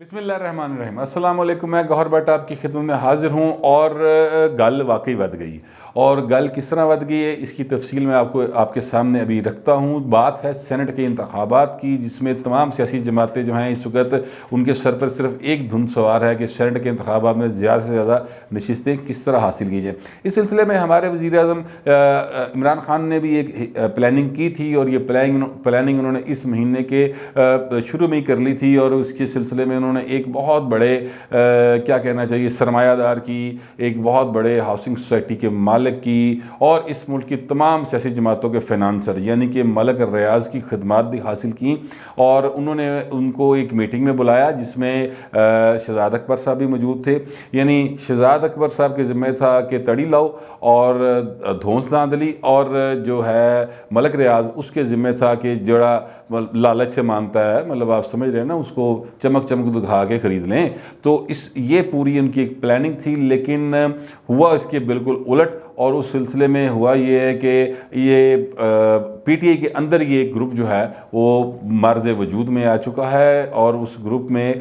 بسم اللہ الرحمن الرحیم۔ السلام علیکم، میں گوہر بٹ آپ کی خدمت میں حاضر ہوں اور گل واقعی ود گئی، اور گل کس طرح ود گئی ہے اس کی تفصیل میں آپ کے سامنے ابھی رکھتا ہوں۔ بات ہے سینٹ کے انتخابات کی، جس میں تمام سیاسی جماعتیں جو ہیں اس وقت ان کے سر پر صرف ایک دھن سوار ہے کہ سینٹ کے انتخابات میں زیادہ سے زیادہ نشستیں کس طرح حاصل کی جائیں۔ اس سلسلے میں ہمارے وزیر اعظم عمران خان نے بھی ایک پلاننگ کی تھی، اور یہ پلاننگ انہوں نے اس مہینے کے شروع میں ہی کر لی تھی، اور اس کے سلسلے میں انہوں نے ایک بہت بڑے کیا کہنا چاہیے سرمایہ دار کی، ایک بہت بڑے ہاؤسنگ سوسائٹی کے مالک کی، اور اس ملک کی تمام سیاسی جماعتوں کے فینانسر یعنی کہ ملک ریاض کی خدمات بھی حاصل کی، اور انہوں نے ان کو ایک میٹنگ میں بلایا جس میں شہزاد اکبر صاحب بھی موجود تھے۔ یعنی شہزاد اکبر صاحب کے ذمہ تھا کہ تڑی لاؤ اور دھونس داندلی، اور جو ہے ملک ریاض اس کے ذمہ تھا کہ جڑا لالچ سے مانتا ہے، مطلب آپ سمجھ رہے ہیں نا، اس کو چمک دکھا کے خرید لیں۔ تو یہ پوری ان کی ایک پلاننگ تھی، لیکن ہوا اس کے بالکل الٹ، اور اس سلسلے میں ہوا یہ ہے کہ یہ پی ٹی آئی کے اندر یہ گروپ جو ہے وہ مرز وجود میں آ چکا ہے، اور اس گروپ میں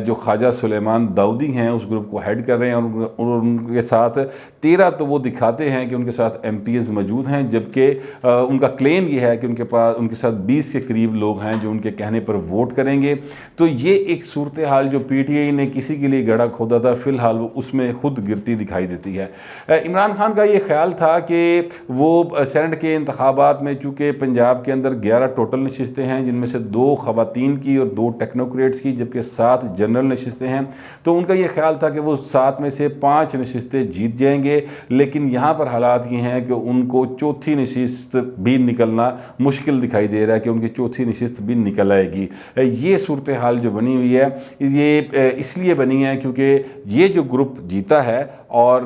جو خواجہ سلیمان داؤدی ہیں اس گروپ کو ہیڈ کر رہے ہیں، اور ان کے ساتھ 13 تو وہ دکھاتے ہیں کہ ان کے ساتھ ایم پی ایز موجود ہیں، جبکہ ان کا کلیم یہ ہے کہ ان کے ساتھ 20 کے قریب لوگ ہیں جو ان کے کہنے پر ووٹ کریں گے۔ تو یہ ایک صورتحال جو پی ٹی آئی نے کسی کے لیے گڑھا کھودا تھا، فی الحال وہ اس میں خود گرتی دکھائی دیتی ہے۔ عمران خان کا یہ خیال تھا کہ وہ سینٹ کے انتخابات میں، چونکہ پنجاب کے اندر 11 ٹوٹل نشستیں ہیں، جن میں سے 2 خواتین کی اور 2 ٹیکنوکریٹس کی، جبکہ 7 جنرل نشستیں ہیں، تو ان کا یہ خیال تھا کہ وہ 7 میں سے 5 نشستیں جیت جائیں گے، لیکن یہاں پر حالات یہ ہیں کہ ان کو چوتھی نشست بھی نکلنا مشکل دکھائی دے رہا ہے، کہ ان کی چوتھی نشست بھی نکل آئے گی۔ یہ صورتحال جو بنی ہوئی ہے یہ اس لیے بنی ہے کیونکہ یہ جو گروپ جیتا ہے، اور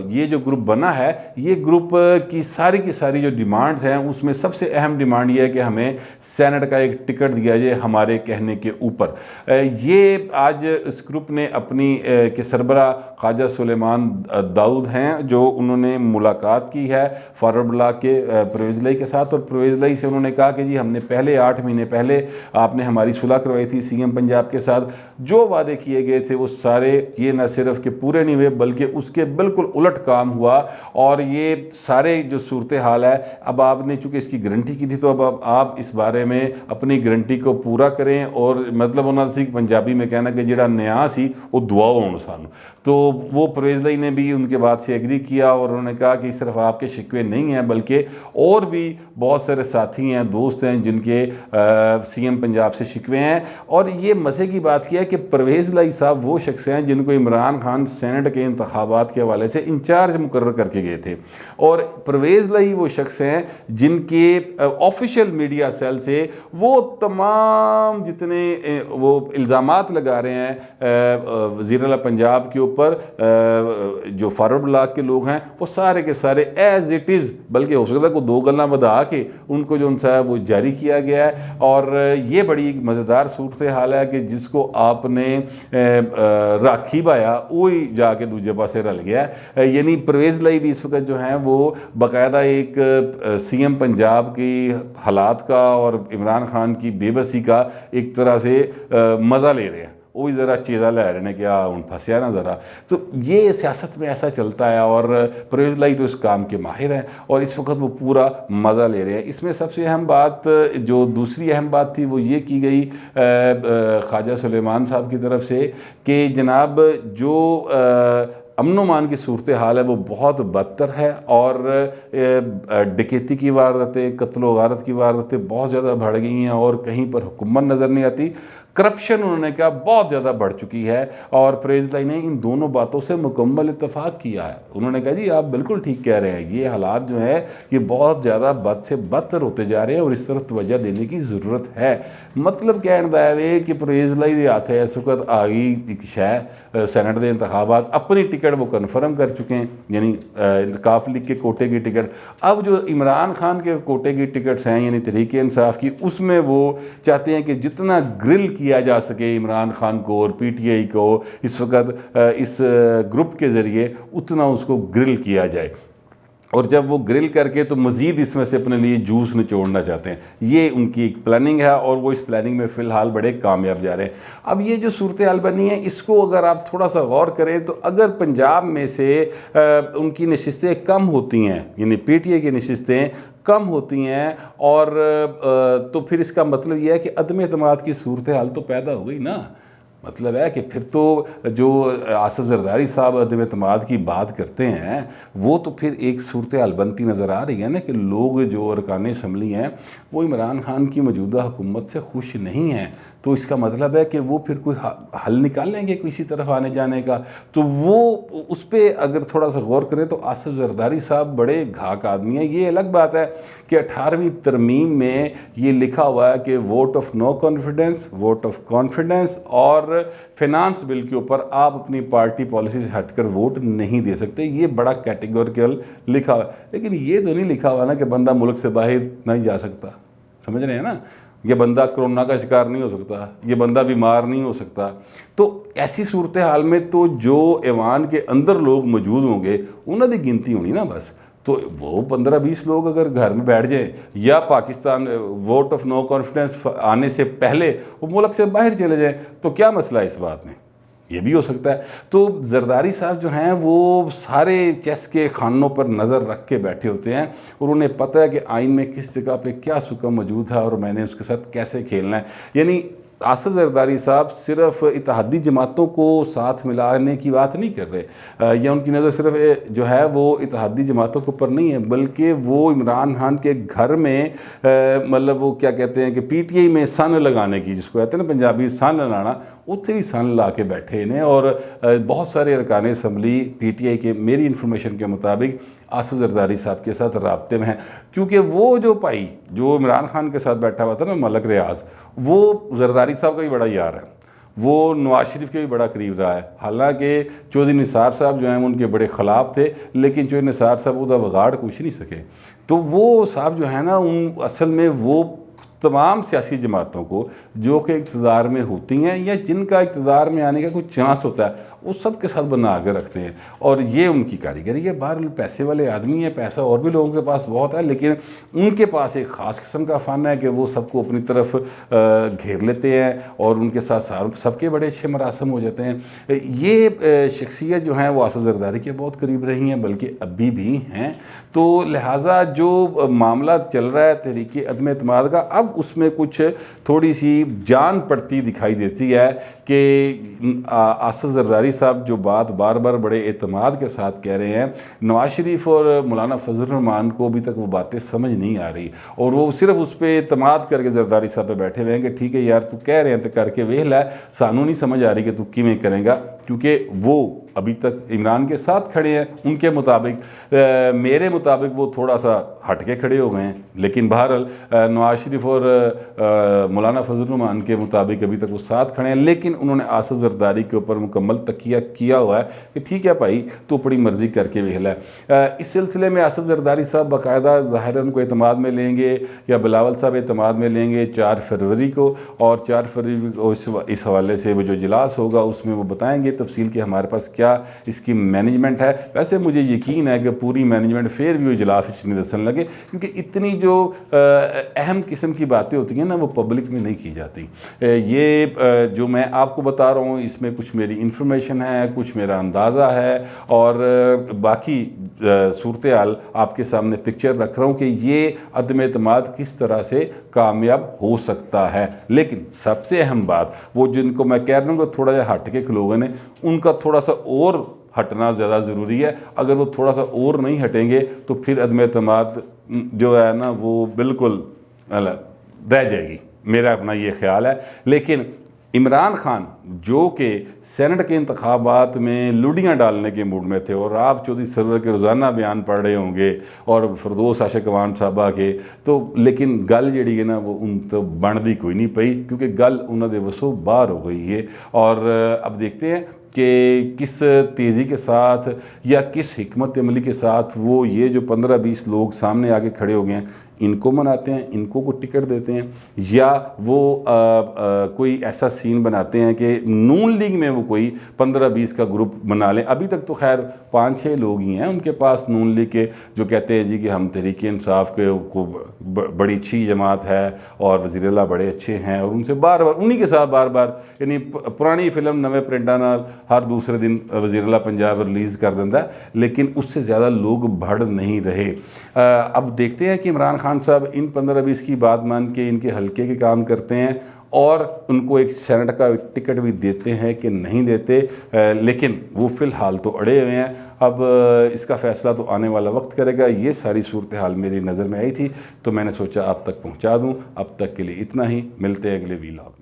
یہ جو گروپ بنا ہے، یہ گروپ کی ساری جو ڈیمانڈز ہیں اس میں سب سے اہم ڈیمانڈ یہ ہے کہ ہمیں سینٹ کا ایک ٹکٹ دیا جائے ہمارے کہنے کے اوپر۔ یہ آج اس گروپ نے اپنی کے سربراہ خواجہ سلیمان داؤد ہیں، جو انہوں نے ملاقات کی ہے فارورڈ بلاک کے پرویز لائی کے ساتھ، اور پرویز لائی سے انہوں نے کہا کہ جی ہم نے پہلے 8 مہینے پہلے آپ نے ہماری صلح کروائی تھی سی ایم پنجاب کے ساتھ، جو وعدے کیے گئے تھے وہ سارے یہ نہ صرف کہ پورے نہیں ہوئے بلکہ اس کے بالکل الٹ کام ہوا، اور یہ سارے جو صورتحال ہے اب آپ نے چونکہ اس کی گارنٹی کی تھی، تو اب آپ اس بارے میں اپنی گارنٹی کو پورا کریں، اور مطلب انہوں نے پنجابی میں کہنا کہ جڑا نیا سی وہ دعا ہوں سانو۔ تو وہ پرویز لائی نے بھی ان کے بات سے ایگری کیا، اور انہوں نے کہا کہ صرف آپ کے شکوے نہیں ہیں بلکہ اور بھی بہت سارے ساتھی ہیں، دوست ہیں جن کے سی ایم پنجاب سے شکوے ہیں۔ اور یہ مزے کی بات کیا ہے کہ پرویز لائی صاحب وہ شخص ہیں جن کو عمران خان سینٹ کے انتخابات کے حوالے سے انچارج مقرر کر کے گئے تھے، اور پرویز لائی وہ شخص ہیں جن کے آفیشیل میڈیا سیل سے وہ تمام جتنے وہ الزامات لگا رہے ہیں وزیر اعلیٰ پنجاب کے اوپر، جو فارورڈ بلاک کے لوگ ہیں وہ سارے کے سارے ایز اٹ از، بلکہ ہو سکتا ہے کوئی 2 گلاں بدا کے ان کو جو ان سے وہ جاری کیا گیا ہے۔ اور یہ بڑی مزیدار صورتحال ہے کہ جس کو آپ نے راکھی بایا وہی جا کے دوسرے پاسے رل گیا ہے۔ یعنی پرویز لائی بھی اس وقت جو ہیں وہ باقاعدہ ایک سی ایم پنجاب کی حالات کا اور عمران خان کی بے بسی کا ایک طرح سے مزہ لے رہے ہیں، وہی ذرا چیزہ لے رہے ہیں کہ ان پھنسیا نا ذرا۔ تو یہ سیاست میں ایسا چلتا ہے، اور پرویز لائی تو اس کام کے ماہر ہیں، اور اس وقت وہ پورا مزہ لے رہے ہیں۔ اس میں سب سے اہم بات، جو دوسری اہم بات تھی، وہ یہ کی گئی خواجہ سلیمان صاحب کی طرف سے کہ جناب جو امن و امان کی صورتحال ہے وہ بہت بدتر ہے، اور ڈکیتی کی وارداتیں، قتل و غارت کی وارداتیں بہت زیادہ بڑھ گئی ہیں، اور کہیں پر حکومت نظر نہیں آتی۔ کرپشن انہوں نے کہا بہت زیادہ بڑھ چکی ہے، اور پرویز لائی نے ان دونوں باتوں سے مکمل اتفاق کیا ہے۔ انہوں نے کہا جی آپ بالکل ٹھیک کہہ رہے ہیں، یہ حالات جو ہیں یہ بہت زیادہ بد سے بدتر ہوتے جا رہے ہیں، اور اس طرف توجہ دینے کی ضرورت ہے۔ مطلب کہنا ہے کہ پرویز لائی دے ہاتھ ہے اس وقت آگئی ایک شے سینٹ دے انتخابات، اپنی ٹکٹ وہ کنفرم کر چکے ہیں، یعنی کاف لیگ کے کوٹے کی ٹکٹ۔ اب جو عمران خان کے کوٹے کی ٹکٹس ہیں یعنی تحریک انصاف کی، اس میں وہ چاہتے ہیں کہ جتنا گرل کیا جا سکے عمران خان کو اور پی ٹی آئی کو اس وقت اس گروپ کے ذریعے اتنا اس کو گرل کیا جائے۔ اور جب وہ گرل کر کے تو مزید اس میں سے اپنے لیے جوس نچوڑنا چاہتے ہیں. یہ ان کی ایک پلاننگ ہے اور وہ اس پلاننگ میں فی الحال بڑے کامیاب جا رہے ہیں. اب یہ جو صورتحال بنی ہے اس کو اگر آپ تھوڑا سا غور کریں تو اگر پنجاب میں سے ان کی نشستیں کم ہوتی ہیں، یعنی پی ٹی آئی کی نشستیں کم ہوتی ہیں، اور تو پھر اس کا مطلب یہ ہے کہ عدم اعتماد کی صورتحال تو پیدا ہو گئی نا. مطلب ہے کہ پھر تو جو آصف زرداری صاحب عدم اعتماد کی بات کرتے ہیں وہ تو پھر ایک صورتحال بنتی نظر آ رہی ہے نا کہ لوگ جو ارکان اسمبلی ہیں وہ عمران خان کی موجودہ حکومت سے خوش نہیں ہیں. تو اس کا مطلب ہے کہ وہ پھر کوئی حل نکالیں گے کسی طرف آنے جانے کا. تو وہ اس پہ اگر تھوڑا سا غور کریں تو آصف زرداری صاحب بڑے گھاک آدمی ہیں. یہ الگ بات ہے کہ 18ویں ترمیم میں یہ لکھا ہوا ہے کہ vote of no confidence, vote of confidence اور فینانس بل کے اوپر آپ اپنی پارٹی پالیسی سے ہٹ کر ووٹ نہیں دے سکتے. یہ بڑا کیٹیگوریکل لکھا ہوا ہے، لیکن یہ تو نہیں لکھا ہوا نا کہ بندہ ملک سے باہر نہیں جا سکتا. سمجھ رہے ہیں نا؟ یہ بندہ کرونا کا شکار نہیں ہو سکتا، یہ بندہ بیمار نہیں ہو سکتا. تو ایسی صورتحال میں تو جو ایوان کے اندر لوگ موجود ہوں گے انہوں کی گنتی ہونی نا بس. تو وہ 15-20 لوگ اگر گھر میں بیٹھ جائیں یا Pakistan vote of no confidence آنے سے پہلے وہ ملک سے باہر چلے جائیں تو کیا مسئلہ ہے اس بات میں؟ یہ بھی ہو سکتا ہے. تو زرداری صاحب جو ہیں وہ سارے چیس کے خانوں پر نظر رکھ کے بیٹھے ہوتے ہیں اور انہیں پتہ ہے کہ آئین میں کس جگہ پہ کیا سکہ موجود ہے اور میں نے اس کے ساتھ کیسے کھیلنا ہے. یعنی آصف زرداری صاحب صرف اتحادی جماعتوں کو ساتھ ملانے کی بات نہیں کر رہے، یا ان کی نظر صرف جو ہے وہ اتحادی جماعتوں کے اوپر نہیں ہے، بلکہ وہ عمران خان کے گھر میں مطلب وہ کیا کہتے ہیں کہ پی ٹی آئی میں سن لگانے کی، جس کو کہتے ہیں نا پنجابی سن لانا، اتنے ہی سن لا کے بیٹھے ہیں. اور بہت سارے ارکان اسمبلی پی ٹی آئی کے میری انفارمیشن کے مطابق آصف زرداری صاحب کے ساتھ رابطے میں ہیں، کیونکہ وہ جو بھائی جو عمران خان کے ساتھ بیٹھا ہوا تھا نا ملک ریاض، وہ زرداری صاحب کا بھی بڑا یار ہے، وہ نواز شریف کے بھی بڑا قریب رہا ہے. حالانکہ چودھری نثار صاحب جو ہیں ان کے بڑے خلاف تھے، لیکن چودھری نثار صاحب ادھر بگاڑ کچھ نہیں سکے. تو وہ صاحب جو ہے نا ان اصل میں وہ تمام سیاسی جماعتوں کو جو کہ اقتدار میں ہوتی ہیں یا جن کا اقتدار میں آنے کا کوئی چانس ہوتا ہے وہ سب کے ساتھ بنا کے رکھتے ہیں. اور یہ ان کی کاریگری ہے. باہر پیسے والے آدمی ہیں، پیسہ اور بھی لوگوں کے پاس بہت ہے، لیکن ان کے پاس ایک خاص قسم کا فن ہے کہ وہ سب کو اپنی طرف گھیر لیتے ہیں اور ان کے ساتھ سب کے بڑے اچھے مراسم ہو جاتے ہیں. یہ شخصیت جو ہیں وہ آصف زرداری کے بہت قریب رہی ہیں، بلکہ ابھی بھی ہیں. تو لہٰذا جو معاملہ چل رہا ہے تحریک عدم اعتماد کا، اب اس میں کچھ تھوڑی سی جان پڑتی دکھائی دیتی ہے کہ آصف زرداری صاحب جو بات بار بار بڑے اعتماد کے ساتھ کہہ رہے ہیں، نواز شریف اور مولانا فضل الرحمان کو ابھی تک وہ باتیں سمجھ نہیں آ رہی، اور وہ صرف اس پہ اعتماد کر کے زرداری صاحب پہ بیٹھے ہوئے ہیں کہ ٹھیک ہے یار تو کہہ رہے ہیں تو کر کے ویکھ لے، سانوں نہیں سمجھ آ رہی کہ تو کیویں کرے گا، کیونکہ وہ ابھی تک عمران کے ساتھ کھڑے ہیں. ان کے مطابق، میرے مطابق وہ تھوڑا سا ہٹ کے کھڑے ہو گئے ہیں، لیکن بہرحال نواز شریف اور مولانا فضل الرحمان کے مطابق ابھی تک وہ ساتھ کھڑے ہیں. لیکن انہوں نے آصف زرداری کے اوپر مکمل تکیہ کیا ہوا ہے کہ ٹھیک ہے بھائی تو اپنی مرضی کر کے ویکھ لے. اس سلسلے میں آصف زرداری صاحب باقاعدہ ظاہر ان کو اعتماد میں لیں گے یا بلاول صاحب اعتماد میں لیں گے 4 فروری کو، اور 4 فروری کو اس حوالے سے وہ جو اجلاس ہوگا اس میں وہ بتائیں گے تفصیل کہ ہمارے پاس کیا اس کی مینجمنٹ ہے. ویسے مجھے یقین ہے کہ پوری مینجمنٹ فیئر ویو اجلاس نہیں دسن لگے، کیونکہ اتنی جو اہم قسم کی باتیں ہوتی ہیں نا وہ پبلک میں نہیں کی جاتی. یہ جو میں آپ کو بتا رہا ہوں اس میں کچھ میری انفارمیشن ہے، کچھ میرا اندازہ ہے، اور باقی صورتحال آپ کے سامنے پکچر رکھ رہا ہوں کہ یہ عدم اعتماد کس طرح سے کامیاب ہو سکتا ہے. لیکن سب سے اہم بات وہ جن کو میں کہہ رہا ہوں کہ تھوڑا جا ہٹ کے لوگوں نے ان کا تھوڑا سا اور ہٹنا زیادہ ضروری ہے. اگر وہ تھوڑا سا اور نہیں ہٹیں گے تو پھر عدم اعتماد جو ہے نا وہ بالکل رہ جائے گی. میرا اپنا یہ خیال ہے. لیکن عمران خان جو کہ سینٹ کے انتخابات میں لوڈیاں ڈالنے کے موڈ میں تھے، اور آپ چودھری سرور کے روزانہ بیان پڑھ رہے ہوں گے اور فردوس عاشق وان صاحبہ کے، تو لیکن گل جڑی ہے نا وہ ان تو بن دی کوئی نہیں پئی، کیونکہ گل انہوں دے وسوں باہر ہو گئی ہے. اور اب دیکھتے ہیں کہ کس تیزی کے ساتھ یا کس حکمت عملی کے ساتھ وہ یہ جو 15-20 لوگ سامنے آگے کھڑے ہو گئے ہیں ان کو مناتے ہیں، ان کو ٹکٹ دیتے ہیں، یا وہ کوئی ایسا سین بناتے ہیں کہ نون لیگ میں وہ کوئی 15-20 کا گروپ بنا لیں۔ ابھی تک تو خیر 5-6 لوگ ہی ہیں ان کے پاس نون لیگ کے جو کہتے ہیں جی کہ ہم تحریک انصاف کے کو بڑی اچھی جماعت ہے اور وزیر اللہ بڑے اچھے ہیں، اور ان سے بار بار انہی کے ساتھ بار بار یعنی پرانی فلم نویں پرنٹاں نال ہر دوسرے دن وزیر اللہ پنجاب ریلیز کر دیتا ہے، لیکن اس سے زیادہ لوگ بڑھ نہیں رہے۔ اب دیکھتے ہیں کہ عمران خان صاحب ان 15-20 کی بات مان کے ان کے حلقے کے کام کرتے ہیں اور ان کو ایک سینٹ کا ٹکٹ بھی دیتے ہیں کہ نہیں دیتے، لیکن وہ فی الحال تو اڑے ہوئے ہیں۔ اب اس کا فیصلہ تو آنے والا وقت کرے گا۔ یہ ساری صورتحال میری نظر میں آئی تھی تو میں نے سوچا آپ تک پہنچا دوں۔ اب تک کے لیے اتنا ہی، ملتے ہیں اگلے ویلاگ۔